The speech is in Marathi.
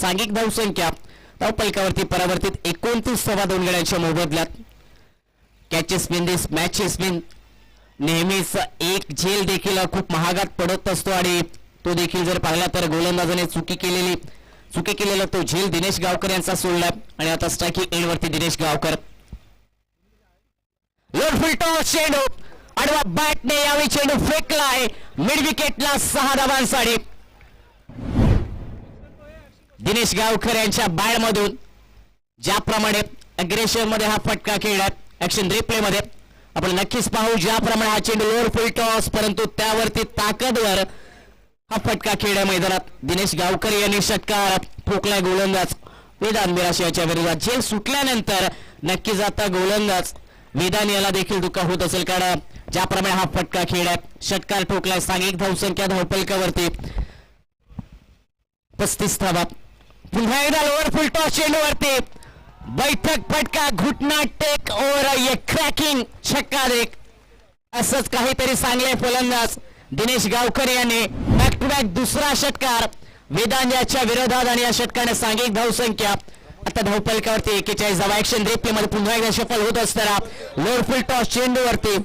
सांघिक धावसंख्या धावपलकावरती परावर्तित 29.2 गड्यांच्या मोबदल्यात कॅचेस विन दिस मॅचेस विन नेहमीच एक झेल देखील खूप महागात पडत असतो आणि तो देखील जर पाहिला तर गोलंदाजाने चुकी केलेला तो झेल दिनेश गावकर यांचा सोडला आणि आता स्ट्रायकिंग एंड वरती दिनेश गावकर लोडफुल टॉस चेंडू आडवा बॅटने यावेळी चेंडू फेकला आहे मिड विकेटला 6 धावांसाठी दिनेश गावकर यांच्या बॅट मधून ज्याप्रमाणे अग्रेशन मध्ये हा फटका खेळला ऍक्शन रिप्ले मध्ये आपण नक्कीच पाहू ज्याप्रमाणे हा चेंडू लोअर फुल टॉस परंतु त्यावरती ताकदवर हा फटका खेळल्या मैदानात दिनेश गावकर यांनी षटकार ठोकलाय गोलंदाज वेदांत मिराशियाच्या विरोधात झेल सुटल्यानंतर नक्कीच आता गोलंदाज वेदांत याला देखील दुःख होत असेल कारण ज्याप्रमाणे हा फटका खेळलाय षटकार ठोकलाय सांघिक धावसंख्या धावपलकावरती 35 धावा पुन्हा एकदा लोअर फुल टॉस चेंडूवरती बैठक फटका घुटना टेक और ये क्रॅकिंग छक्का देख असंच काहीतरी सांगले फलंदाज दिनेश गावकर यांनी बॅक टू बॅक दुसरा षटकार वेदांताच्या विरोधात आणि या षटकाने सांघिक धावसंख्या आता धावपलकावरती 41 धावा ऍक्शन रिप्ले मध्ये पुन्हा एकदा सफल होत असताना लोअर फुल टॉस चेंडूवरती